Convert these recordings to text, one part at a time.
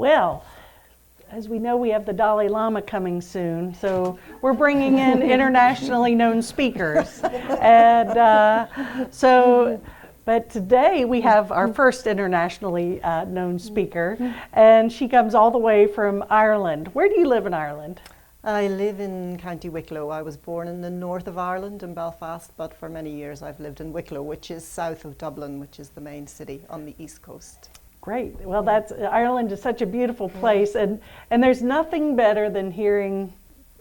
Well, as we know, we have the Dalai Lama coming soon, so we're bringing in internationally known speakers. And but today we have our first internationally known speaker, and she comes all the way from Ireland. Where do you live in Ireland? I live in County Wicklow. I was born in the north of Ireland in Belfast, but for many years I've lived in Wicklow, which is south of Dublin, which is the main city on the east coast. Great. Well, Ireland is such a beautiful place, and there's nothing better than hearing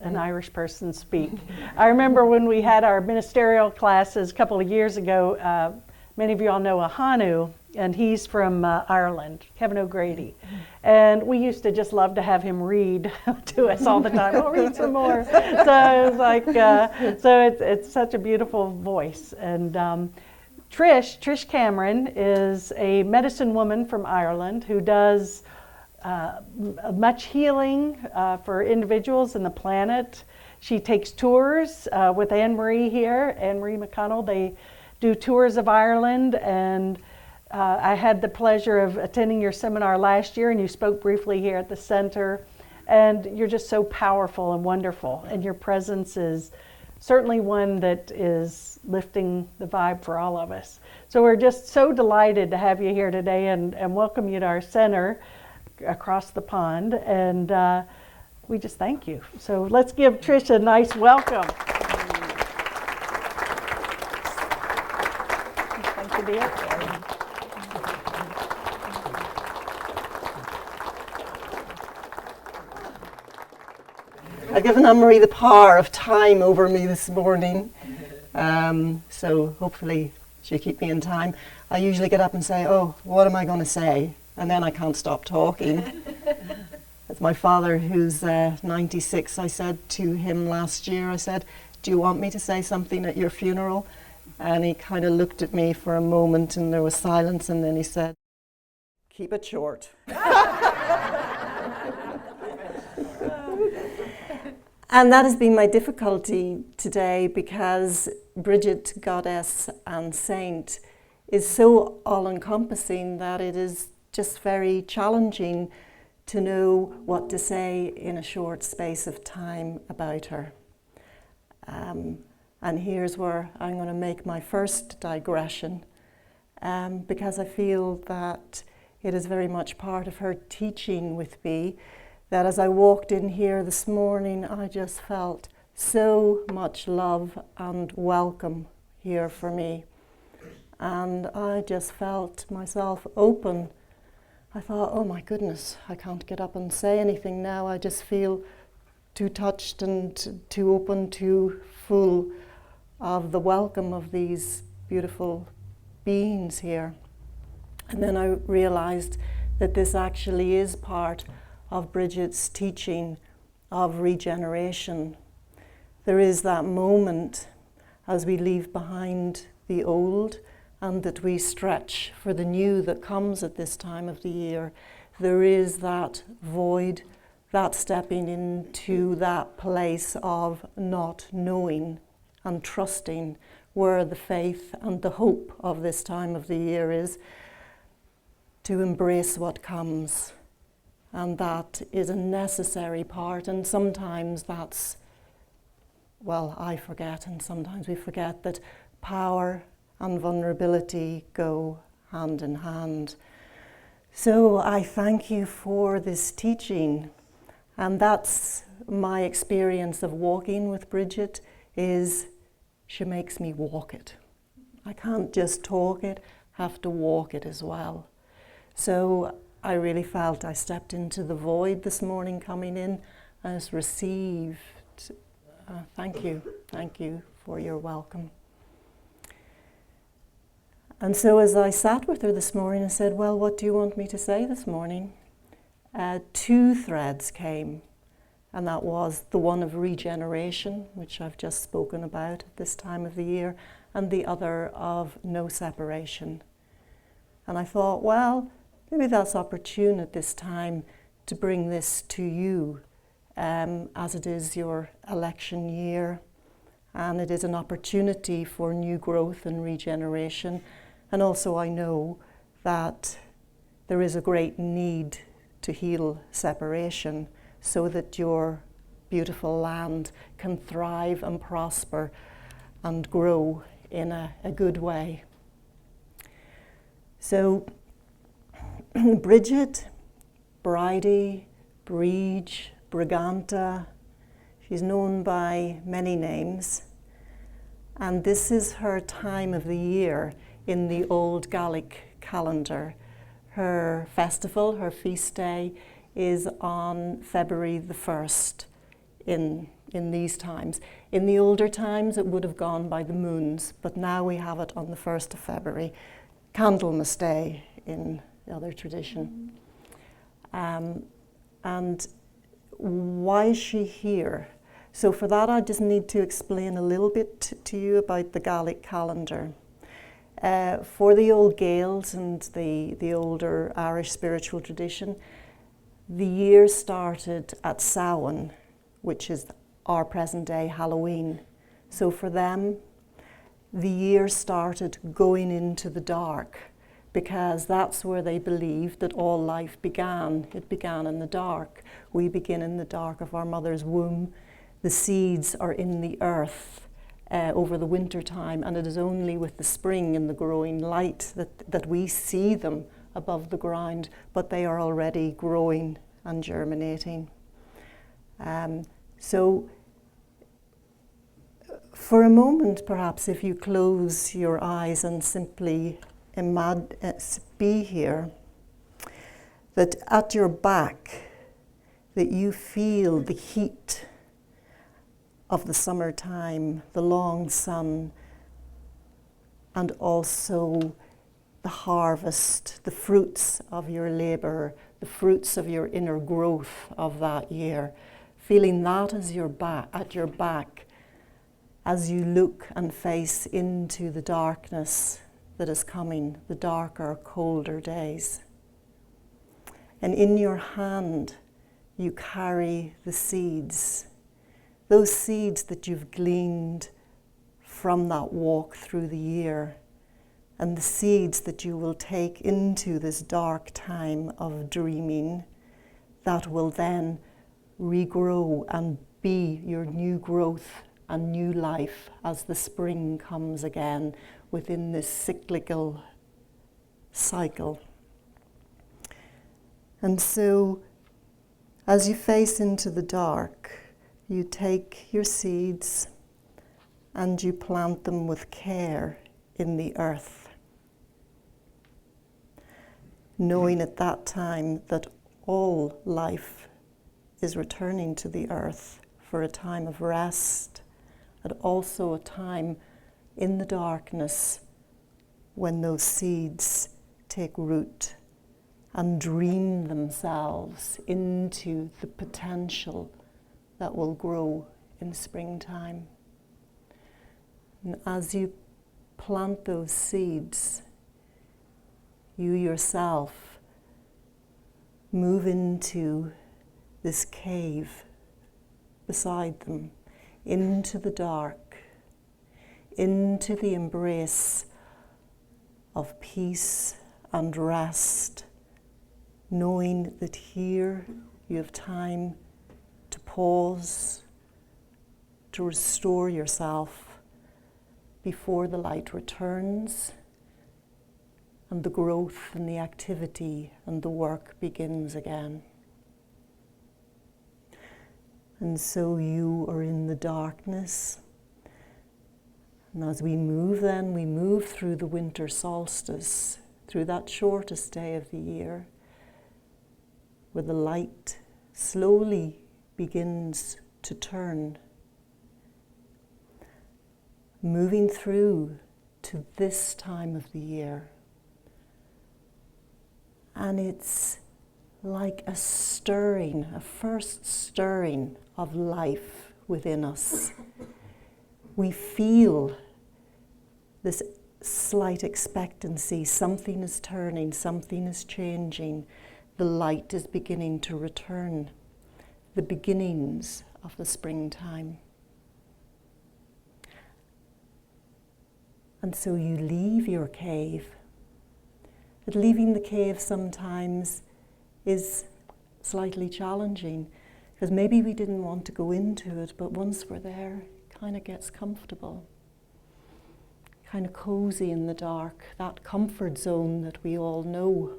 an Irish person speak. I remember when we had our ministerial classes a couple of years ago, many of you all know Ahanu, and he's from Ireland, Kevin O'Grady. And we used to just love to have him read to us all the time. We'll read some more. So it's like, it's such a beautiful voice. And Trish Cameron is a medicine woman from Ireland who does much healing for individuals and the planet. She takes tours with Anne-Marie here, Anne-Marie McConnell. They do tours of Ireland, and I had the pleasure of attending your seminar last year, and you spoke briefly here at the center, and you're just so powerful and wonderful, and your presence is certainly one that is lifting the vibe for all of us. So we're just so delighted to have you here today and welcome you to our center across the pond, and we just thank you. So let's give Trish a nice welcome. Thank you, dear. I've given Anne-Marie the power of time over me this morning, so hopefully she'll keep me in time. I usually get up and say, oh, what am I going to say? And then I can't stop talking. As my father, who's 96, I said to him last year, I said, do you want me to say something at your funeral? And he kind of looked at me for a moment and there was silence, and then he said, keep it short. And that has been my difficulty today, because Bridget, Goddess and Saint is so all-encompassing that it is just very challenging to know what to say in a short space of time about her. And here's where I'm going to make my first digression, because I feel that it is very much part of her teaching with me, that as I walked in here this morning, I just felt so much love and welcome here for me. And I just felt myself open. I thought, oh my goodness, I can't get up and say anything now. I just feel too touched and too open, too full of the welcome of these beautiful beings here. And then I realized that this actually is part of Bridget's teaching of regeneration. There is that moment as we leave behind the old and that we stretch for the new that comes at this time of the year. There is that void, that stepping into that place of not knowing and trusting, where the faith and the hope of this time of the year is to embrace what comes. And that is a necessary part, and sometimes that's, well, I forget, and sometimes we forget that power and vulnerability go hand in hand. So I thank you for this teaching, and that's my experience of walking with Bridget, is she makes me walk it. I can't just talk it, have to walk it as well. So I really felt I stepped into the void this morning coming in and just received. Thank you for your welcome. And so as I sat with her this morning and said, well, what do you want me to say this morning? Two threads came, and that was the one of regeneration, which I've just spoken about at this time of the year, and the other of no separation. And I thought, well, maybe that's opportune at this time to bring this to you, as it is your election year, and it is an opportunity for new growth and regeneration. And also I know that there is a great need to heal separation so that your beautiful land can thrive and prosper and grow in a good way. So Bridget, Bridie, Breege, Briganta, she's known by many names, and this is her time of the year in the old Gaelic calendar. Her festival, her feast day, is on February the 1st in these times. In the older times it would have gone by the moons, but now we have it on the 1st of February, Candlemas Day in the other tradition. And why is she here? So for that I just need to explain a little bit to you about the Gaelic calendar. For the old Gaels and the older Irish spiritual tradition, the year started at Samhain, which is our present day Halloween. So for them, the year started going into the dark, because that's where they believed that all life began. It began in the dark. We begin in the dark of our mother's womb. The seeds are in the earth over the winter time, and it is only with the spring and the growing light that we see them above the ground, but they are already growing and germinating. So for a moment, perhaps, if you close your eyes and simply be here, that at your back, that you feel the heat of the summertime, the long sun, and also the harvest, the fruits of your labor, the fruits of your inner growth of that year. Feeling that as at your back as you look and face into the darkness that is coming, the darker, colder days. And in your hand, you carry the seeds, those seeds that you've gleaned from that walk through the year, and the seeds that you will take into this dark time of dreaming that will then regrow and be your new growth and new life as the spring comes again within this cyclical cycle. And so, as you face into the dark, you take your seeds and you plant them with care in the earth, knowing at that time that all life is returning to the earth for a time of rest, and also a time in the darkness when those seeds take root and dream themselves into the potential that will grow in springtime. And as you plant those seeds, you yourself move into this cave beside them, into the dark, into the embrace of peace and rest, knowing that here you have time to pause, to restore yourself before the light returns and the growth and the activity and the work begins again. And so you are in the darkness. And as we move through the winter solstice, through that shortest day of the year, where the light slowly begins to turn, moving through to this time of the year. And it's like a stirring, a first stirring of life within us. We feel this slight expectancy, something is turning, something is changing, the light is beginning to return, the beginnings of the springtime. And so you leave your cave. But leaving the cave sometimes is slightly challenging, because maybe we didn't want to go into it, but once we're there, it kind of gets comfortable, kind of cozy in the dark, that comfort zone that we all know.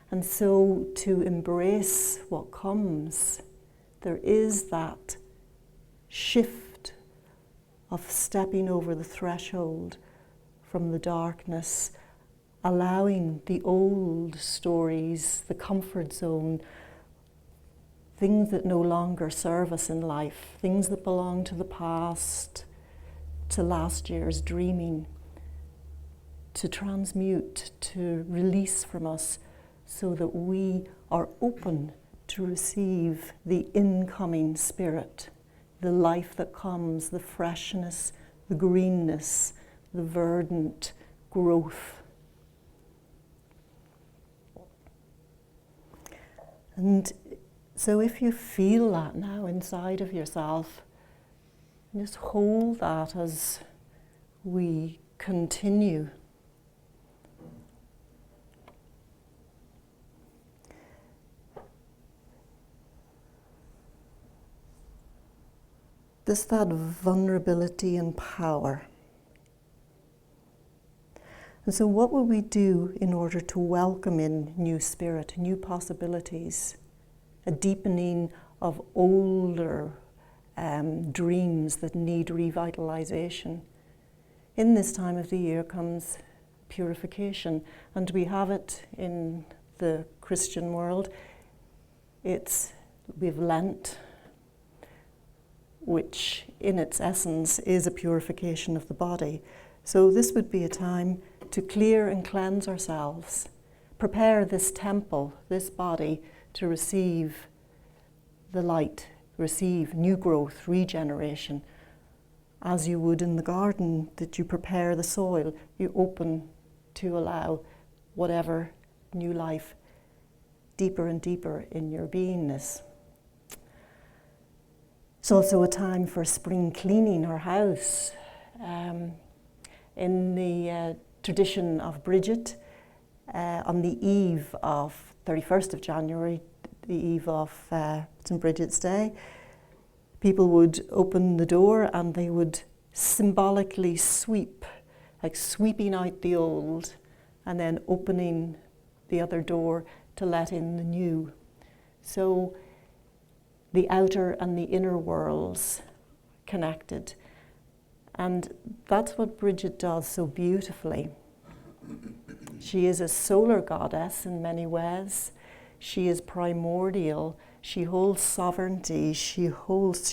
And so to embrace what comes, there is that shift of stepping over the threshold from the darkness, allowing the old stories, the comfort zone, things that no longer serve us in life, things that belong to the past, to last year's dreaming, to transmute, to release from us, so that we are open to receive the incoming spirit, the life that comes, the freshness, the greenness, the verdant growth. And so if you feel that now inside of yourself, just hold that as we continue. Just that vulnerability and power. And so what will we do in order to welcome in new spirit, new possibilities, a deepening of older dreams that need revitalization? In this time of the year comes purification, and we have it in the Christian world. We've Lent, which in its essence is a purification of the body. So this would be a time to clear and cleanse ourselves, prepare this temple, this body, to receive the light, receive new growth, regeneration, as you would in the garden, that you prepare the soil, you open to allow whatever new life deeper and deeper in your beingness. It's also a time for spring cleaning our house. In the tradition of Bridget, on the eve of 31st of January, the eve of Saint Bridget's Day, people would open the door and they would symbolically sweep, like sweeping out the old and then opening the other door to let in the new. So the outer and the inner worlds connected. And that's what Bridget does so beautifully. She is a solar goddess in many ways. She is primordial. She holds sovereignty. She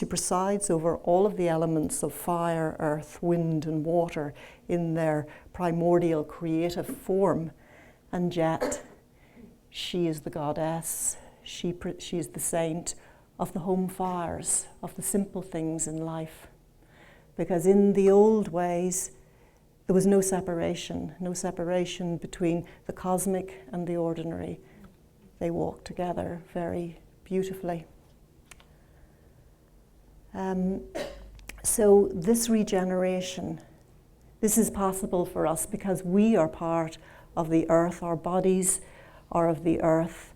presides over all of the elements of fire, earth, wind, and water in their primordial creative form. And yet, she is the goddess. She is the saint of the home fires, of the simple things in life. Because in the old ways, there was no separation between the cosmic and the ordinary. They walked together very beautifully. So this regeneration, this is possible for us because we are part of the earth. Our bodies are of the earth.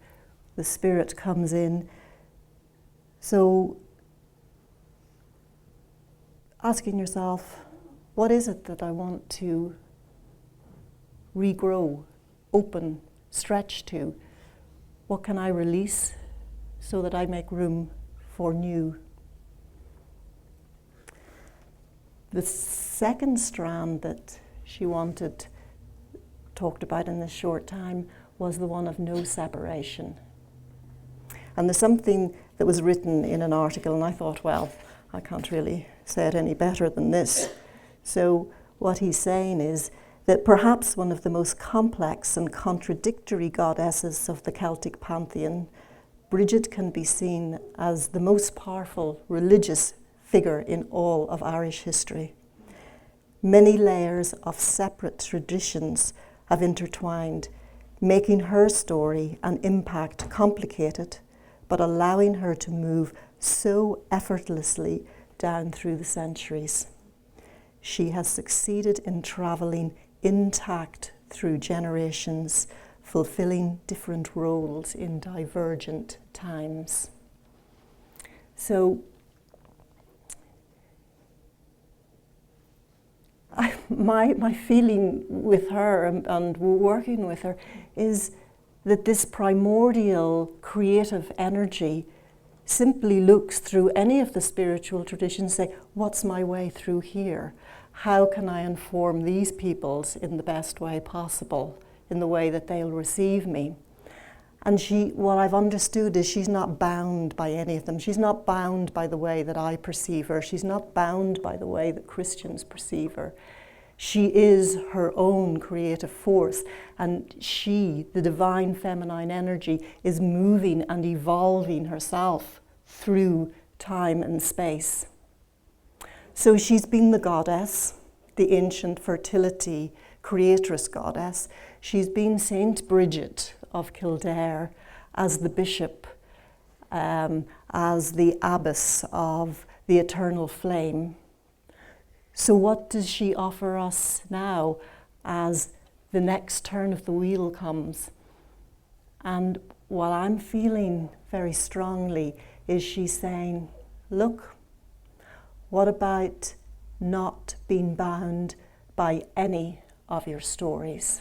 The spirit comes in. So asking yourself, what is it that I want to regrow, open, stretch to? What can I release so that I make room for new? The second strand that she talked about in this short time, was the one of no separation. And there's something that was written in an article, and I thought, well, I can't really say it any better than this. So what he's saying is that perhaps one of the most complex and contradictory goddesses of the Celtic pantheon, Bridget can be seen as the most powerful religious figure in all of Irish history. Many layers of separate traditions have intertwined, making her story and impact complicated, but allowing her to move so effortlessly down through the centuries. She has succeeded in traveling intact through generations, fulfilling different roles in divergent times. So my feeling with her and working with her is that this primordial creative energy simply looks through any of the spiritual traditions, say, what's my way through here? How can I inform these peoples in the best way possible, in the way that they'll receive me? And what I've understood is she's not bound by any of them. She's not bound by the way that I perceive her. She's not bound by the way that Christians perceive her. She is her own creative force, and she, the divine feminine energy, is moving and evolving herself through time and space. So she's been the goddess, the ancient fertility creatress goddess. She's been Saint Bridget of Kildare as the bishop, as the abbess of the eternal flame. So what does she offer us now as the next turn of the wheel comes? And what I'm feeling very strongly is she's saying, look, what about not being bound by any of your stories?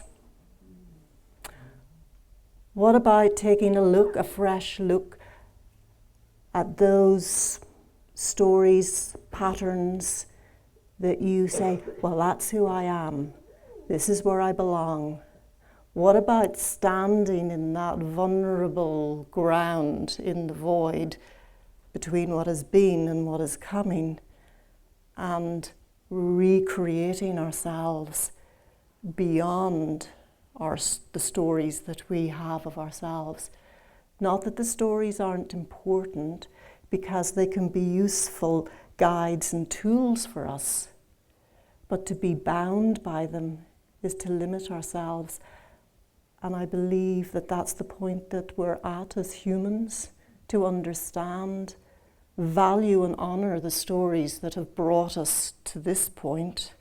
What about taking a fresh look at those stories, patterns, that you say, well, that's who I am. This is where I belong. What about standing in that vulnerable ground in the void between what has been and what is coming, and recreating ourselves beyond the stories that we have of ourselves? Not that the stories aren't important, because they can be useful guides and tools for us. But to be bound by them is to limit ourselves. And I believe that that's the point that we're at as humans, to understand, value and honor the stories that have brought us to this point,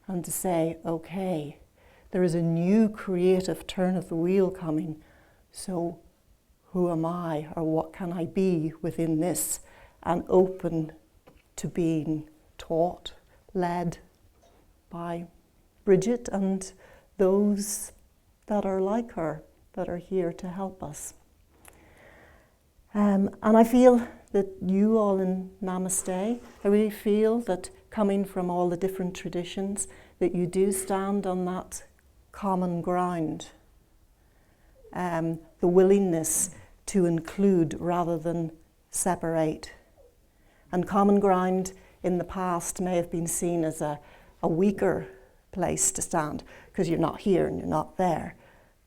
and to say, okay, there is a new creative turn of the wheel coming, so who am I, or what can I be within this? And open to being taught, led by Bridget and those that are like her, that are here to help us. And I feel that you all in Namaste, I really feel that coming from all the different traditions, that you do stand on that common ground. The willingness to include rather than separate. And common ground in the past may have been seen as a weaker place to stand, because you're not here and you're not there.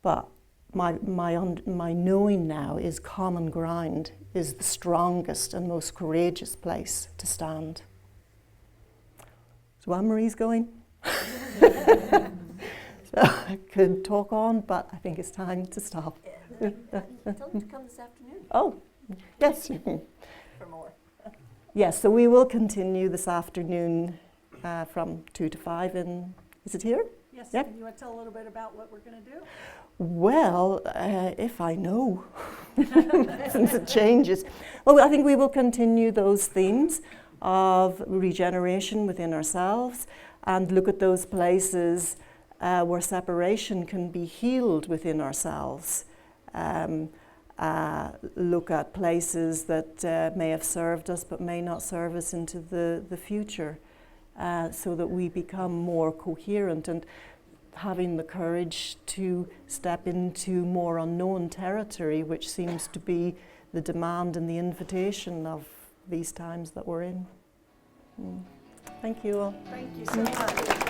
But my knowing now is common ground is the strongest and most courageous place to stand. So Anne-Marie's going. So I could talk on, but I think it's time to stop. Tell them to come this afternoon. Oh, yes. For more. Yes, so we will continue this afternoon from 2 to 5 in, is it here? Yes, Yep. you want to tell a little bit about what we're going to do? Well, if I know, since it changes. Well, I think we will continue those themes of regeneration within ourselves and look at those places where separation can be healed within ourselves. Look at places that may have served us but may not serve us into the future, so that we become more coherent and having the courage to step into more unknown territory, which seems to be the demand and the invitation of these times that we're in. Thank you all. Thank you so much.